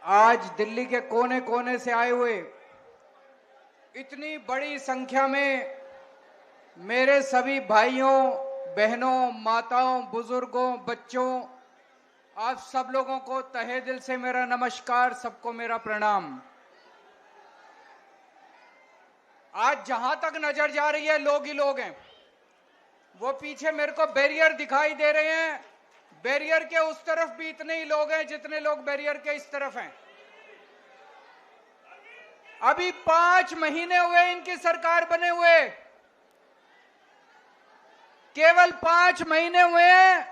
आज दिल्ली के कोने कोने से आए हुए इतनी बड़ी संख्या में मेरे सभी भाइयों, बहनों, माताओं, बुजुर्गों, बच्चों, आप सब लोगों को तहे दिल से मेरा नमस्कार, सबको मेरा प्रणाम। आज जहां तक नजर जा रही है लोग ही लोग हैं। वो पीछे मेरे को बैरियर दिखाई दे रहे हैं, बैरियर के उस तरफ भी इतने ही लोग हैं जितने लोग बैरियर के इस तरफ हैं। अभी 5 महीने हुए इनकी सरकार बने हुए, केवल 5 महीने हुए हैं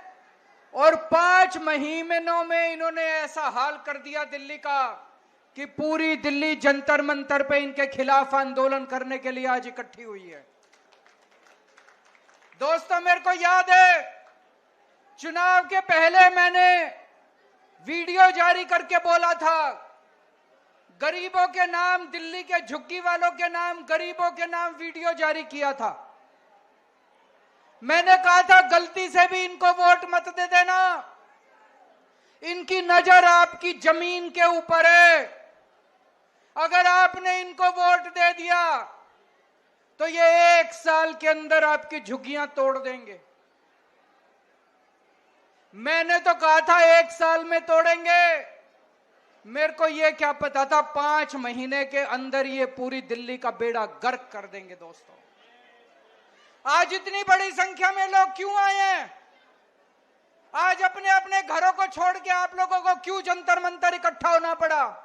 और 5 महीनों में इन्होंने ऐसा हाल कर दिया दिल्ली का कि पूरी दिल्ली जंतर मंतर पे इनके खिलाफ आंदोलन करने के लिए आज इकट्ठी हुई है। दोस्तों, मेरे को याद है चुनाव के पहले मैंने वीडियो जारी करके बोला था, गरीबों के नाम, दिल्ली के झुग्गी वालों के नाम, गरीबों के नाम वीडियो जारी किया था। मैंने कहा था गलती से भी इनको वोट मत दे देना, इनकी नजर आपकी जमीन के ऊपर है। अगर आपने इनको वोट दे दिया तो ये 1 साल के अंदर आपकी झुग्गियां तोड़ देंगे। मैंने तो कहा था 1 साल में तोड़ेंगे, मेरे को ये क्या पता था 5 महीने के अंदर ये पूरी दिल्ली का बेड़ा गर्क कर देंगे। दोस्तों, आज इतनी बड़ी संख्या में लोग क्यों आए हैं? आज अपने अपने घरों को छोड़ के आप लोगों को क्यों जंतर मंतर इकट्ठा होना पड़ा?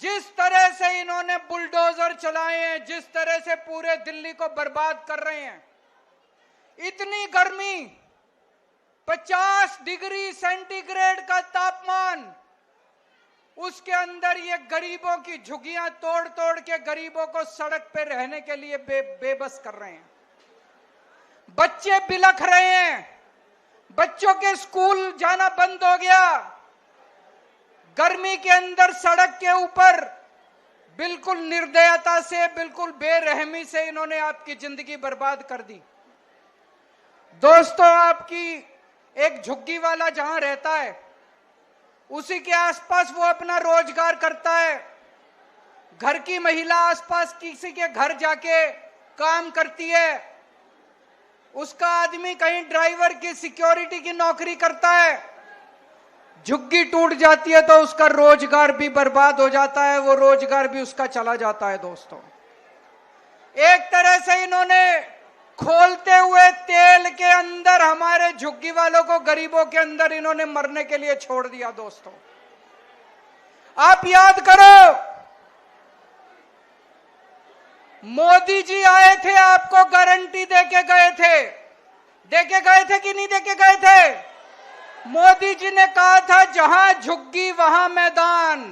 जिस तरह से इन्होंने बुलडोजर चलाए हैं, जिस तरह से पूरे दिल्ली को बर्बाद कर रहे हैं, इतनी गर्मी, 50 डिग्री सेंटीग्रेड का तापमान, उसके अंदर ये गरीबों की झुग्गियां तोड़ तोड़ के गरीबों को सड़क पे रहने के लिए बेबस कर रहे हैं। बच्चे बिलख रहे हैं, बच्चों के स्कूल जाना बंद हो गया। गर्मी के अंदर सड़क के ऊपर बिल्कुल निर्दयता से, बिल्कुल बेरहमी से इन्होंने आपकी जिंदगी बर्बाद कर दी। दोस्तों, आपकी एक झुग्गी वाला जहां रहता है उसी के आसपास वो अपना रोजगार करता है। घर की महिला आसपास किसी के घर जाके काम करती है, उसका आदमी कहीं ड्राइवर की, सिक्योरिटी की नौकरी करता है। झुग्गी टूट जाती है तो उसका रोजगार भी बर्बाद हो जाता है, वो रोजगार भी उसका चला जाता है। दोस्तों, एक तरह से इन्होंने खोलते हुए तेल के अंदर हमारे झुग्गी वालों को, गरीबों के अंदर इन्होंने मरने के लिए छोड़ दिया। दोस्तों, आप याद करो, मोदी जी आए थे, आपको गारंटी देके गए थे कि नहीं देके गए थे? मोदी जी ने कहा था जहां झुग्गी वहां मैदान।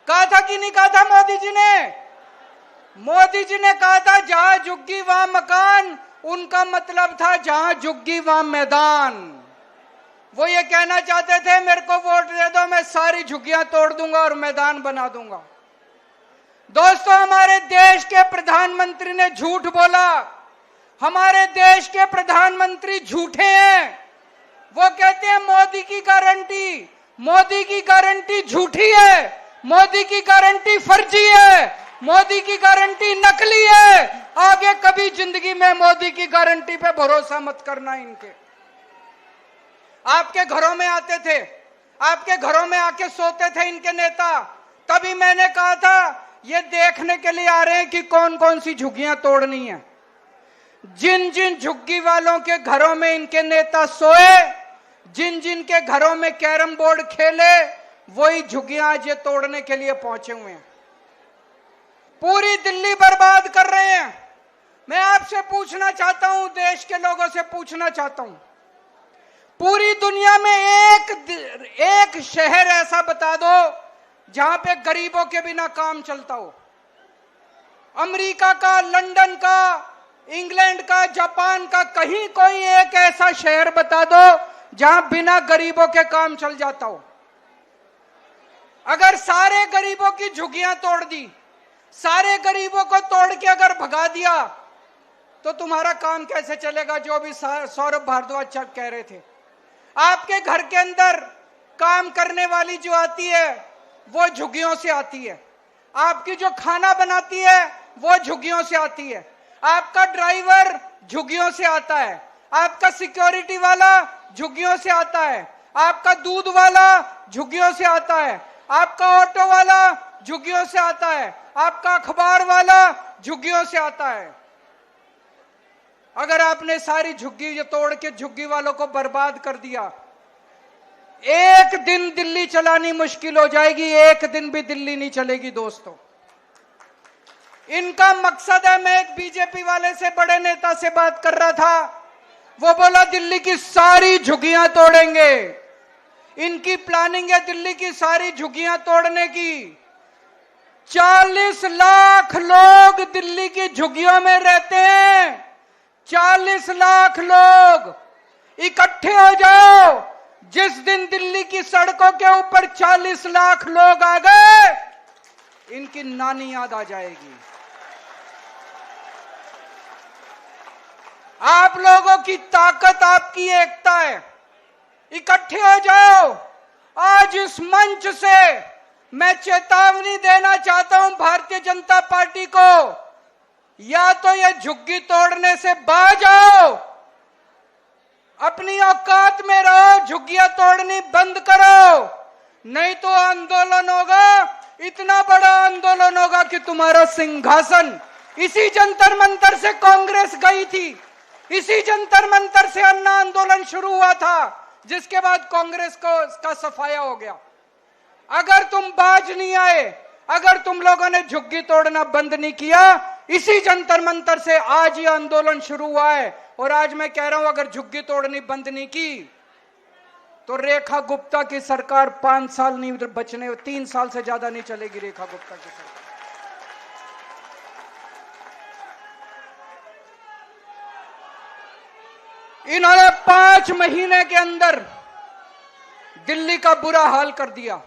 कहा था कि नहीं कहा था मोदी जी ने? मोदी जी ने कहा था जहां झुग्गी वहां मकान, उनका मतलब था जहां झुग्गी वहां मैदान। वो ये कहना चाहते थे मेरे को वोट दे दो, मैं सारी झुग्गियां तोड़ दूंगा और मैदान बना दूंगा। दोस्तों, हमारे देश के प्रधानमंत्री ने झूठ बोला। हमारे देश के प्रधानमंत्री झूठे हैं। वो कहते हैं मोदी की गारंटी, मोदी की गारंटी झूठी है, मोदी की गारंटी फर्जी है, मोदी की गारंटी नकली है। आगे कभी जिंदगी में मोदी की गारंटी पे भरोसा मत करना इनके। आपके घरों में आते थे, आपके घरों में आके सोते थे इनके नेता। तभी मैंने कहा था ये देखने के लिए आ रहे हैं कि कौन कौन सी झुग्गियां तोड़नी है। जिन जिन झुग्गी वालों के घरों में इनके नेता सोए, जिन जिन के घरों में कैरम बोर्ड खेले, वही झुग्गियां आज ये तोड़ने के लिए पहुंचे हुए हैं। पूरी दिल्ली बर्बाद कर रहे हैं। मैं आपसे पूछना चाहता हूं, देश के लोगों से पूछना चाहता हूं, पूरी दुनिया में एक शहर ऐसा बता दो जहां पे गरीबों के बिना काम चलता हो। अमेरिका का, लंदन का, इंग्लैंड का, जापान का, कहीं कोई एक ऐसा शहर बता दो जहां बिना गरीबों के काम चल जाता हो। अगर सारे गरीबों की झुग्गियां तोड़ दी, सारे गरीबों को तोड़ के अगर भगा दिया तो तुम्हारा काम कैसे चलेगा? जो भी सौरभ भारद्वाज कह रहे थे, आपके घर के अंदर काम करने वाली जो आती है वो झुग्गियों से आती है, आपकी जो खाना बनाती है वो झुग्गियों से आती है, आपका ड्राइवर झुग्गियों से आता है, आपका सिक्योरिटी वाला झुग्गियों से आता है, आपका दूध वाला झुग्गियों से आता है, आपका ऑटो वाला झुग्गियों से आता है, आपका अखबार वाला झुग्गियों से आता है। अगर आपने सारी झुग्गी तोड़ के झुग्गी वालों को बर्बाद कर दिया, एक दिन दिल्ली चलानी मुश्किल हो जाएगी, एक दिन भी दिल्ली नहीं चलेगी दोस्तों। इनका मकसद है, मैं एक बीजेपी वाले से, बड़े नेता से बात कर रहा था, वो बोला दिल्ली की सारी झुग्गियां तोड़ेंगे। इनकी प्लानिंग है दिल्ली की सारी झुग्गियां तोड़ने की। 40 लाख लोग दिल्ली की झुग्गियों में रहते हैं। 40 लाख लोग इकट्ठे हो जाओ, जिस दिन दिल्ली की सड़कों के ऊपर 40 लाख लोग आ गए, इनकी नानी याद आ जाएगी। आप लोगों की ताकत, आपकी एकता है, इकट्ठे हो जाओ। आज इस मंच से मैं चेतावनी देना चाहता हूं भारतीय जनता पार्टी को, या तो ये झुग्गी तोड़ने से बाज आओ, अपनी औकात में रहो, झुग्गियां तोड़नी बंद करो, नहीं तो आंदोलन होगा, इतना बड़ा आंदोलन होगा कि तुम्हारा सिंहासन, इसी जंतर मंतर से कांग्रेस गई थी, इसी जंतर मंतर से अन्ना आंदोलन शुरू हुआ था, जिसके बाद कांग्रेस को इसका सफाया हो गया। अगर तुम बाज नहीं आए, अगर तुम लोगों ने झुग्गी तोड़ना बंद नहीं किया, इसी जंतर मंतर से आज ये आंदोलन शुरू हुआ है। और आज मैं कह रहा हूं, अगर झुग्गी तोड़नी बंद नहीं की तो रेखा गुप्ता की सरकार 5 साल नहीं बचने, 3 साल से ज्यादा नहीं चलेगी रेखा गुप्ता की सरकार। इन्होंने 5 महीने के अंदर दिल्ली का बुरा हाल कर दिया।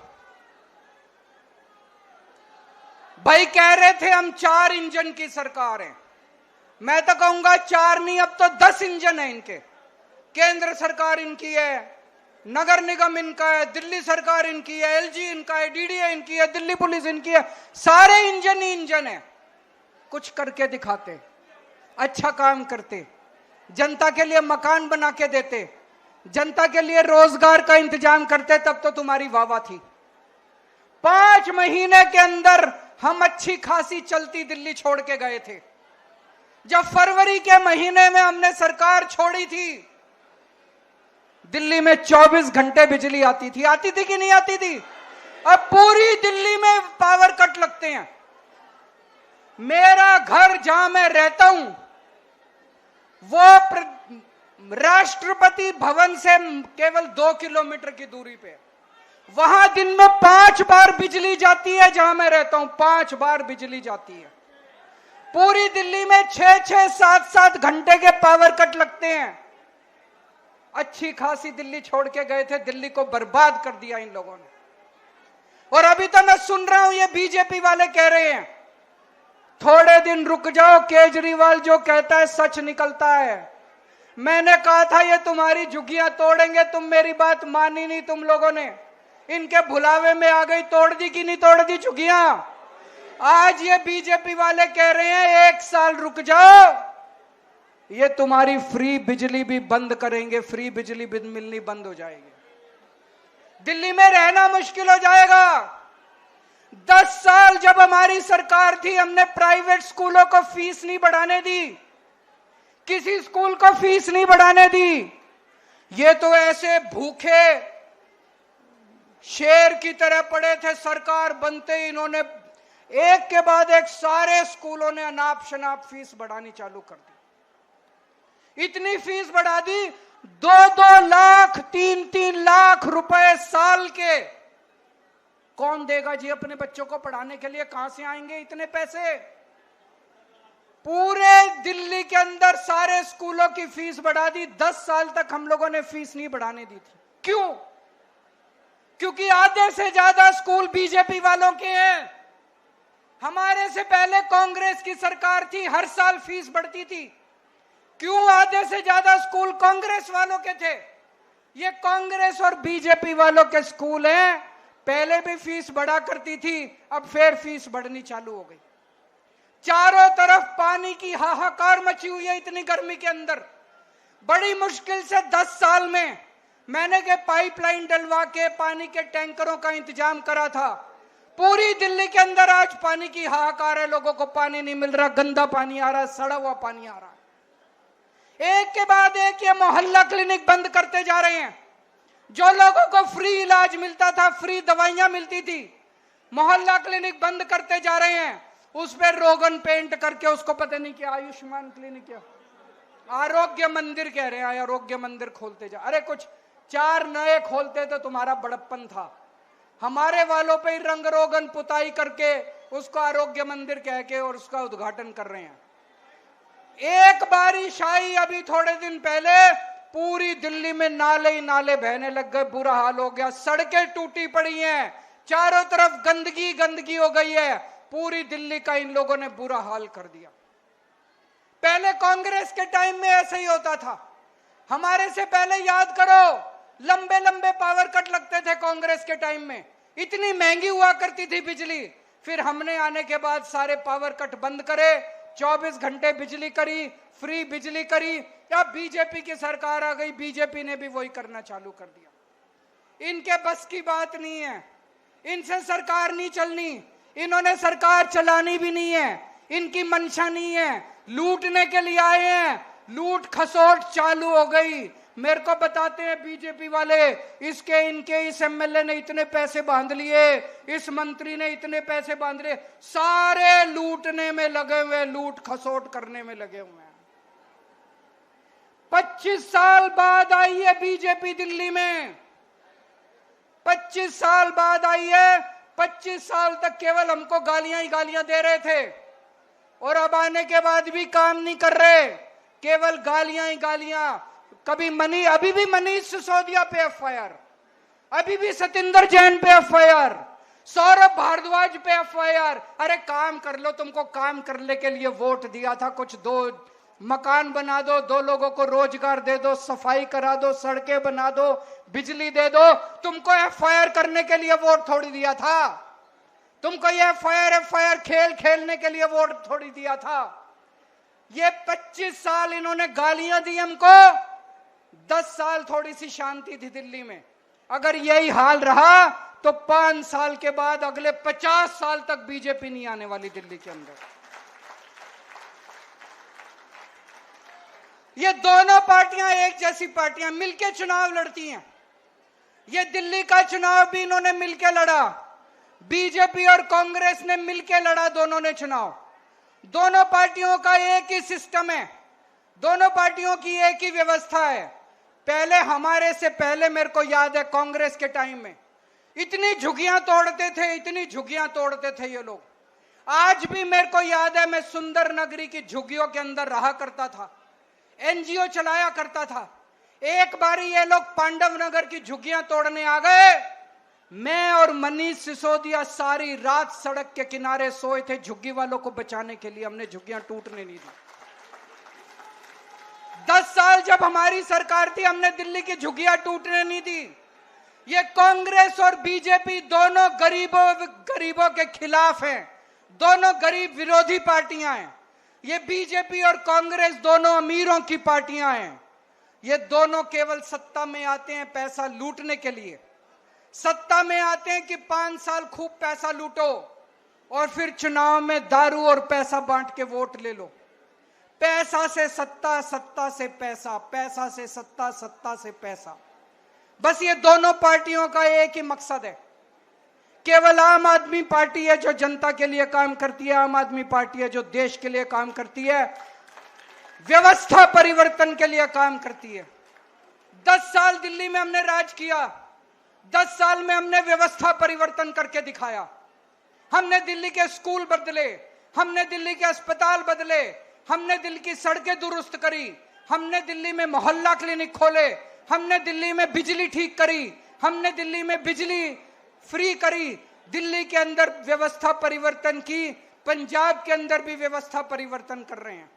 भाई कह रहे थे हम 4 इंजन की सरकार है, मैं तो कहूंगा 4 नहीं, अब तो 10 इंजन है इनके। केंद्र सरकार इनकी है, नगर निगम इनका है, दिल्ली सरकार इनकी है, एलजी इनका है, डीडीए इनकी है, दिल्ली पुलिस इनकी है, सारे इंजन ही इंजन है। कुछ करके दिखाते, अच्छा काम करते, जनता के लिए मकान बना के देते, जनता के लिए रोजगार का इंतजाम करते, तब तो तुम्हारी वाहवाह थी। 5 महीने के अंदर हम अच्छी खासी चलती दिल्ली छोड़ के गए थे। जब फरवरी के महीने में हमने सरकार छोड़ी थी, दिल्ली में 24 घंटे बिजली आती थी कि नहीं आती थी? अब पूरी दिल्ली में पावर कट लगते हैं। मेरा घर जहां मैं रहता हूं वो राष्ट्रपति भवन से केवल 2 किलोमीटर की दूरी पे, वहां दिन में 5 बार बिजली जाती है। जहां मैं रहता हूं 5 बार बिजली जाती है। पूरी दिल्ली में 6-6, 7-7 घंटे के पावर कट लगते हैं। अच्छी खासी दिल्ली छोड़ के गए थे, दिल्ली को बर्बाद कर दिया इन लोगों ने। और अभी तो मैं सुन रहा हूं ये बीजेपी वाले कह रहे हैं थोड़े दिन रुक जाओ, केजरीवाल जो कहता है सच निकलता है। मैंने कहा था ये तुम्हारी झुग्गियां तोड़ेंगे, तुम मेरी बात मानी नहीं तुम लोगों ने, इनके भुलावे में आ गई। तोड़ दी कि नहीं तोड़ दी झुग्गियां? आज ये बीजेपी वाले कह रहे हैं 1 साल रुक जाओ, ये तुम्हारी फ्री बिजली भी बंद करेंगे, फ्री बिजली भी मिलनी बंद हो जाएगी, दिल्ली में रहना मुश्किल हो जाएगा। 10 साल जब हमारी सरकार थी, हमने प्राइवेट स्कूलों को फीस नहीं बढ़ाने दी, किसी स्कूल को फीस नहीं बढ़ाने दी। ये तो ऐसे भूखे शेर की तरह पड़े थे, सरकार बनते ही इन्होंने एक के बाद एक सारे स्कूलों ने अनाप शनाप फीस बढ़ानी चालू कर दी। इतनी फीस बढ़ा दी, 2-2 लाख 3-3 लाख रुपए साल के कौन देगा जी अपने बच्चों को पढ़ाने के लिए? कहां से आएंगे इतने पैसे? पूरे दिल्ली के अंदर सारे स्कूलों की फीस बढ़ा दी। 10 साल तक हम लोगों ने फीस नहीं बढ़ाने दी थी। क्यों? क्योंकि आधे से ज्यादा स्कूल बीजेपी वालों के हैं। हमारे से पहले कांग्रेस की सरकार थी, हर साल फीस बढ़ती थी। क्यों? आधे से ज्यादा स्कूल कांग्रेस वालों के थे। ये कांग्रेस और बीजेपी वालों के स्कूल हैं। पहले भी फीस बढ़ा करती थी, अब फिर फीस बढ़नी चालू हो गई। चारों तरफ पानी की हाहाकार मची हुई है। इतनी गर्मी के अंदर बड़ी मुश्किल से 10 साल में मैंने के पाइपलाइन डलवा के पानी के टैंकरों का इंतजाम करा था। पूरी दिल्ली के अंदर आज पानी की हाहाकार है। लोगों को पानी नहीं मिल रहा, गंदा पानी आ रहा, सड़ा हुआ पानी आ रहा है। एक के बाद एक ये मोहल्ला क्लिनिक बंद करते जा रहे हैं। जो लोगों को फ्री इलाज मिलता था, फ्री दवाइयां मिलती थी, मोहल्ला क्लिनिक बंद करते जा रहे हैं। उस पर रोगन पेंट करके उसको पता नहीं क्या आयुष्मान क्लिनिक क्या आरोग्य मंदिर कह रहे हैं। आरोग्य मंदिर खोलते जा, अरे कुछ 4 नए खोलते तो तुम्हारा बड़प्पन था। हमारे वालों पे ही रंग रोगन पुताई करके उसको आरोग्य मंदिर कह के और उसका उद्घाटन कर रहे हैं। एक बारिश आई अभी थोड़े दिन पहले, पूरी दिल्ली में नाले ही नाले बहने लग गए, बुरा हाल हो गया। सड़कें टूटी पड़ी हैं, चारों तरफ गंदगी गंदगी हो गई है। पूरी दिल्ली का इन लोगों ने बुरा हाल कर दिया। पहले कांग्रेस के टाइम में ऐसा ही होता था। हमारे से पहले याद करो, लंबे लंबे पावर कट लगते थे कांग्रेस के टाइम में। इतनी महंगी हुआ करती थी बिजली। फिर हमने आने के बाद सारे पावर कट बंद करे, 24 घंटे बिजली करी, फ्री बिजली करी। या बीजेपी की सरकार आ गई, बीजेपी ने भी वही करना चालू कर दिया। इनके बस की बात नहीं है, इनसे सरकार नहीं चलनी, इन्होंने सरकार चलानी भी नहीं है, इनकी मंशा नहीं है, लूटने के लिए आए हैं। लूट खसोट चालू हो गई। मेरे को बताते हैं बीजेपी वाले, इसके इनके इस एमएलए ने इतने पैसे बांध लिए, इस मंत्री ने इतने पैसे बांध लिए, सारे लूटने में लगे हुए, लूट खसोट करने में लगे हुए हैं। 25 साल बाद आई है बीजेपी दिल्ली में, 25 साल बाद आई है। 25 साल तक केवल हमको गालियां ही गालियां दे रहे थे और अब आने के बाद भी काम नहीं कर रहे, केवल गालियां ही गालियां। कभी अभी भी मनीष सिसोदिया पे एफआईआर, अभी भी सतिंदर जैन पे एफआईआर, सौरभ भारद्वाज पे एफआईआर। अरे काम कर लो, तुमको काम करने के लिए वोट दिया था, कुछ 2 मकान बना दो, 2 लोगों को रोजगार दे दो, सफाई करा दो, सड़कें बना दो, बिजली दे दो। तुमको एफआईआर करने के लिए वोट थोड़ी दिया था। तुमको ये एफआईआर खेल खेलने के लिए वोट थोड़ी दिया था। ये 25 साल इन्होंने गालियां दी हमको, 10 साल थोड़ी सी शांति थी दिल्ली में। अगर यही हाल रहा तो 5 साल के बाद अगले 50 साल तक बीजेपी नहीं आने वाली दिल्ली के अंदर। ये दोनों पार्टियां एक जैसी पार्टियां मिलके चुनाव लड़ती हैं। ये दिल्ली का चुनाव भी इन्होंने मिलके लड़ा, बीजेपी और कांग्रेस ने मिलके लड़ा, दोनों ने चुनाव। दोनों पार्टियों का एक ही सिस्टम है, दोनों पार्टियों की एक ही व्यवस्था है। पहले हमारे से पहले मेरे को याद है कांग्रेस के टाइम में इतनी झुग्गियां तोड़ते थे, इतनी झुग्गियां तोड़ते थे ये लोग। आज भी मेरे को याद है, मैं सुंदर नगरी की झुग्गियों के अंदर रहा करता था, एनजीओ चलाया करता था। एक बारी ये लोग पांडव नगर की झुग्गियां तोड़ने आ गए। मैं और मनीष सिसोदिया सारी रात सड़क के किनारे सोए थे झुग्गी वालों को बचाने के लिए। हमने झुग्गियां टूटने नहीं दी। 10 साल जब हमारी सरकार थी, हमने दिल्ली की झुग्गियां टूटने नहीं दी। ये कांग्रेस और बीजेपी दोनों गरीबों के खिलाफ हैं, दोनों गरीब विरोधी पार्टियां हैं। ये बीजेपी और कांग्रेस दोनों अमीरों की पार्टियां हैं। ये दोनों केवल सत्ता में आते हैं पैसा लूटने के लिए। सत्ता में आते हैं कि 5 साल खूब पैसा लूटो और फिर चुनाव में दारू और पैसा बांट के वोट ले लो। पैसा से सत्ता, सत्ता से पैसा, पैसा से सत्ता, सत्ता से पैसा। बस ये दोनों पार्टियों का एक ही मकसद है। केवल आम आदमी पार्टी है जो जनता के लिए काम करती है, आम आदमी पार्टी है जो देश के लिए काम करती है, व्यवस्था परिवर्तन के लिए काम करती है। 10 साल दिल्ली में हमने राज किया, 10 साल में हमने व्यवस्था परिवर्तन करके दिखाया। हमने दिल्ली के स्कूल बदले, हमने दिल्ली के अस्पताल बदले, हमने दिल्ली की सड़कें दुरुस्त करी, हमने दिल्ली में मोहल्ला क्लिनिक खोले, हमने दिल्ली में बिजली ठीक करी, हमने दिल्ली में बिजली फ्री करी, दिल्ली के अंदर व्यवस्था परिवर्तन की, पंजाब के अंदर भी व्यवस्था परिवर्तन कर रहे हैं।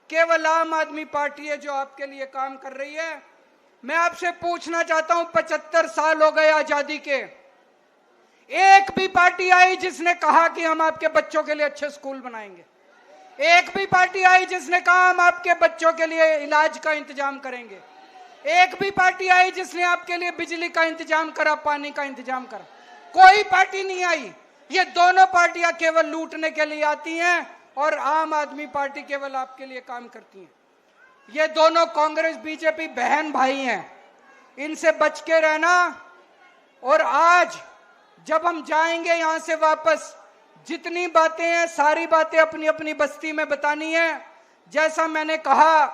केवल आम आदमी पार्टी है जो आपके लिए काम कर रही है। मैं आपसे पूछना चाहता हूं, 75 साल हो गए आजादी के, एक भी पार्टी आई जिसने कहा कि हम आपके बच्चों के लिए अच्छे स्कूल बनाएंगे? एक भी पार्टी आई जिसने कहा हम आपके बच्चों के लिए इलाज का इंतजाम करेंगे? एक भी पार्टी आई जिसने आपके लिए बिजली का इंतजाम करा, पानी का इंतजाम करा? कोई पार्टी नहीं आई। ये दोनों पार्टियां केवल लूटने के लिए आती हैं और आम आदमी पार्टी केवल आपके लिए काम करती हैं। ये दोनों कांग्रेस बीजेपी बहन भाई हैं, इनसे बच के रहना। और आज जब हम जाएंगे यहां से वापस, जितनी बातें हैं सारी बातें अपनी अपनी बस्ती में बतानी है। जैसा मैंने कहा,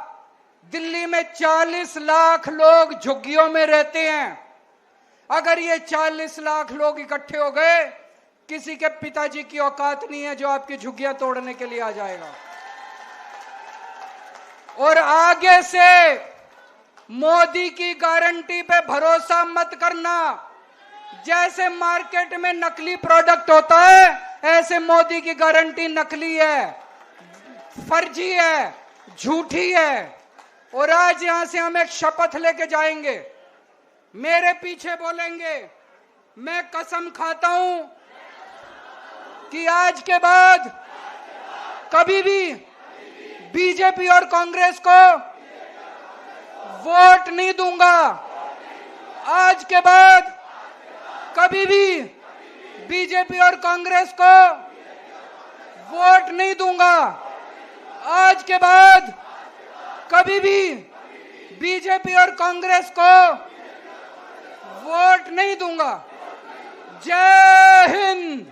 दिल्ली में 40 लाख लोग झुग्गियों में रहते हैं। अगर ये 40 लाख लोग इकट्ठे हो गए, किसी के पिताजी की औकात नहीं है जो आपकी झुग्गियां तोड़ने के लिए आ जाएगा। और आगे से मोदी की गारंटी पे भरोसा मत करना। जैसे मार्केट में नकली प्रोडक्ट होता है, ऐसे मोदी की गारंटी नकली है, फर्जी है, झूठी है। और आज यहां से हम एक शपथ लेके जाएंगे, मेरे पीछे बोलेंगे, मैं कसम खाता हूं कि आज के बाद कभी भी बीजेपी और कांग्रेस को वोट नहीं दूंगा। आज के बाद कभी भी बीजेपी और कांग्रेस को वोट नहीं दूंगा। आज के बाद कभी भी बीजेपी और कांग्रेस को वोट नहीं दूंगा। जय हिंद।